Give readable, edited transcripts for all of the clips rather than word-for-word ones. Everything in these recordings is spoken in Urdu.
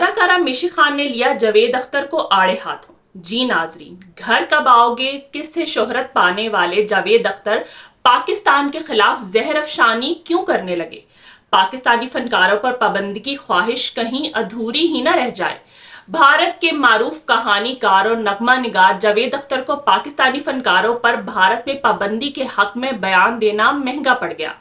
اداکارہ میشی خان نے لیا جاوید اختر کو آڑے ہاتھوں۔ جی ناظرین، گھر کب آؤ گے کس سے شہرت پانے والے جاوید اختر پاکستان کے خلاف زہر افشانی کیوں کرنے لگے؟ پاکستانی فنکاروں پر پابندی کی خواہش کہیں ادھوری ہی نہ رہ جائے۔ بھارت کے معروف کہانی کار اور نغمہ نگار جاوید اختر کو پاکستانی فنکاروں پر بھارت میں پابندی کے حق میں بیان دینا مہنگا پڑ گیا۔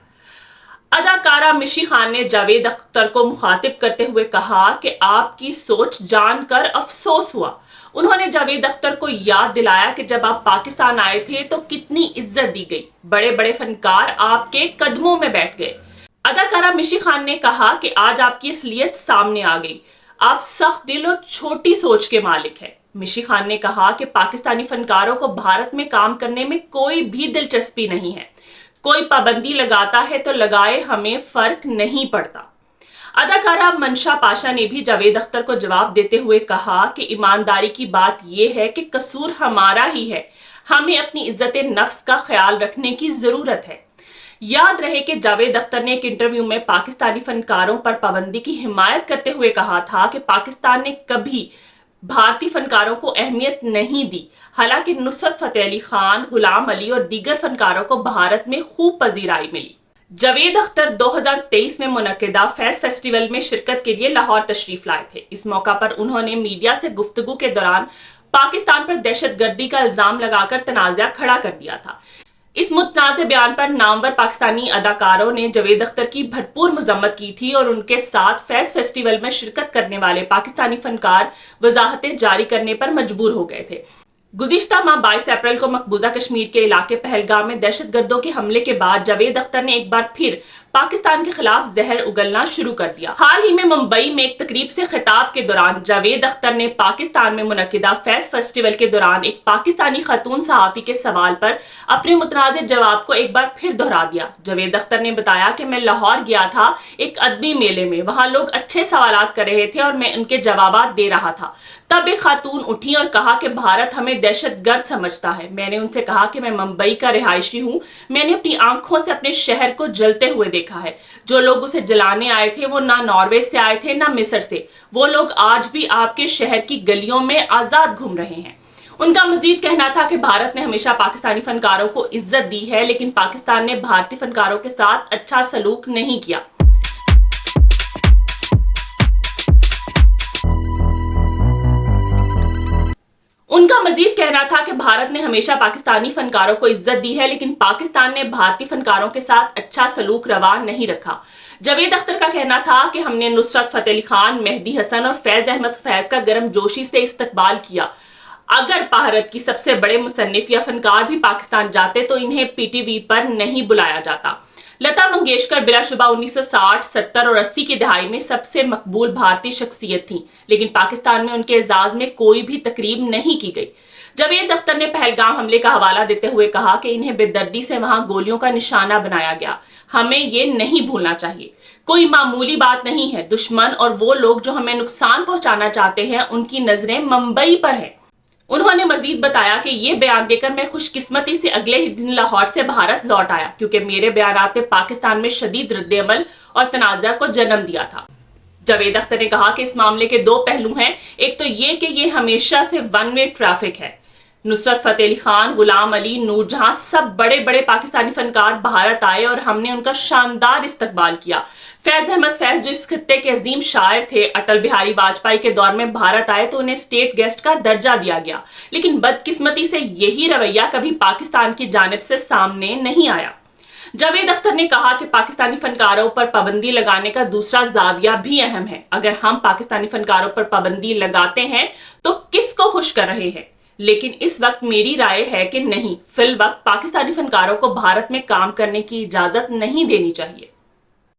اداکارہ میشی خان نے جاوید اختر کو مخاطب کرتے ہوئے کہا کہ آپ کی سوچ جان کر افسوس ہوا۔ انہوں نے جاوید اختر کو یاد دلایا کہ جب آپ پاکستان آئے تھے تو کتنی عزت دی گئی، بڑے بڑے فنکار آپ کے قدموں میں بیٹھ گئے۔ اداکارہ میشی خان نے کہا کہ آج آپ کی اصلیت سامنے آ گئی، آپ سخت دل اور چھوٹی سوچ کے مالک ہیں۔ میشی خان نے کہا کہ پاکستانی فنکاروں کو بھارت میں کام کرنے میں کوئی بھی دلچسپی نہیں ہے، کوئی پابندی لگاتا ہے تو لگائے، ہمیں فرق نہیں پڑتا۔ اداکارہ منشا پاشا نے بھی جاوید اختر کو جواب دیتے ہوئے کہا کہ ایمانداری کی بات یہ ہے کہ قصور ہمارا ہی ہے، ہمیں اپنی عزت نفس کا خیال رکھنے کی ضرورت ہے۔ یاد رہے کہ جاوید اختر نے ایک انٹرویو میں پاکستانی فنکاروں پر پابندی کی حمایت کرتے ہوئے کہا تھا کہ پاکستان نے کبھی بھارتی فنکاروں کو اہمیت نہیں دی، حالانکہ نصرت فتح علی خان، غلام علی اور دیگر فنکاروں کو بھارت میں خوب پذیرائی ملی۔ جاوید اختر 2023 میں منعقدہ فیس فیسٹیول میں شرکت کے لیے لاہور تشریف لائے تھے۔ اس موقع پر انہوں نے میڈیا سے گفتگو کے دوران پاکستان پر دہشت گردی کا الزام لگا کر تنازعہ کھڑا کر دیا تھا۔ اس متنازع بیان پر نامور پاکستانی اداکاروں نے جاوید اختر کی بھرپور مذمت کی تھی اور ان کے ساتھ فیس فیسٹیول میں شرکت کرنے والے پاکستانی فنکار وضاحتیں جاری کرنے پر مجبور ہو گئے تھے۔ گزشتہ ماہ 22 اپریل کو مقبوضہ کشمیر کے علاقے پہلگام میں دہشت گردوں کے حملے کے بعد جاوید اختر نے ایک بار پھر پاکستان کے خلاف زہر اگلنا شروع کر دیا۔ حال ہی میں ممبئی میں ایک تقریب سے خطاب کے دوران جاوید اختر نے پاکستان میں منعقدہ فیس فیسٹیول کے دوران ایک پاکستانی خاتون صحافی کے سوال پر اپنے متنازع جواب کو ایک بار پھر دہرا دیا۔ جاوید اختر نے بتایا کہ میں لاہور گیا تھا ایک ادبی میلے میں، وہاں لوگ اچھے سوالات کر رہے تھے اور میں ان کے جوابات دے رہا تھا۔ تب ایک خاتون اٹھی اور کہا کہ بھارت ہمیں دہشت گرد سمجھتا ہے۔ میں نے ان سے کہا کہ میں ممبئی کا رہائشی ہوں، میں نے اپنی آنکھوں سے اپنے شہر کو جلتے ہوئے دیکھا ہے۔ جو لوگ اسے جلانے آئے تھے وہ نہ ناروے سے آئے تھے نہ مصر سے، وہ لوگ آج بھی آپ کے شہر کی گلیوں میں آزاد گھوم رہے ہیں۔ ان کا مزید کہنا تھا کہ بھارت نے ہمیشہ پاکستانی فنکاروں کو عزت دی ہے، لیکن پاکستان نے بھارتی فنکاروں کے ساتھ اچھا سلوک نہیں کیا۔ ان کا مزید کہنا تھا کہ بھارت نے ہمیشہ پاکستانی فنکاروں کو عزت دی ہے، لیکن پاکستان نے بھارتی فنکاروں کے ساتھ اچھا سلوک روا نہیں رکھا۔ جاوید اختر کا کہنا تھا کہ ہم نے نصرت فتح علی خان، مہدی حسن اور فیض احمد فیض کا گرم جوشی سے استقبال کیا۔ اگر بھارت کی سب سے بڑے مصنف یا فنکار بھی پاکستان جاتے تو انہیں پی ٹی وی پر نہیں بلایا جاتا۔ لتا منگیشکر بلا شبہ 1960، 70 اور 80 کی دہائی میں سب سے مقبول بھارتی شخصیت تھیں، لیکن پاکستان میں ان کے اعزاز میں کوئی بھی تقریب نہیں کی گئی۔ جاوید اختر نے پہلگام حملے کا حوالہ دیتے ہوئے کہا کہ انہیں بے دردی سے وہاں گولیوں کا نشانہ بنایا گیا، ہمیں یہ نہیں بھولنا چاہیے۔ کوئی معمولی بات نہیں ہے، دشمن اور وہ لوگ جو ہمیں نقصان پہنچانا چاہتے ہیں ان کی نظریں ممبئی پر ہیں۔ انہوں نے مزید بتایا کہ یہ بیان دے کر میں خوش قسمتی سے اگلے ہی دن لاہور سے بھارت لوٹ آیا، کیونکہ میرے بیانات نے پاکستان میں شدید رد عمل اور تنازع کو جنم دیا تھا۔ جاوید اختر نے کہا کہ اس معاملے کے دو پہلو ہیں، ایک تو یہ کہ یہ ہمیشہ سے ون وے ٹریفک ہے۔ نصرت فتح علی خان، غلام علی، نور جہاں سب بڑے بڑے پاکستانی فنکار بھارت آئے اور ہم نے ان کا شاندار استقبال کیا۔ فیض احمد فیض جو اس خطے کے عظیم شاعر تھے، اٹل بہاری واجپئی کے دور میں بھارت آئے تو انہیں اسٹیٹ گیسٹ کا درجہ دیا گیا، لیکن بدقسمتی سے یہی رویہ کبھی پاکستان کی جانب سے سامنے نہیں آیا۔ جاوید اختر نے کہا کہ پاکستانی فنکاروں پر پابندی لگانے کا دوسرا زاویہ بھی اہم ہے۔ اگر ہم پاکستانی فنکاروں پر پابندی لگاتے ہیں تو کس کو خوش کر رہے ہیں؟ لیکن اس وقت میری رائے ہے کہ نہیں، فی الوقت پاکستانی فنکاروں کو بھارت میں کام کرنے کی اجازت نہیں دینی چاہیے۔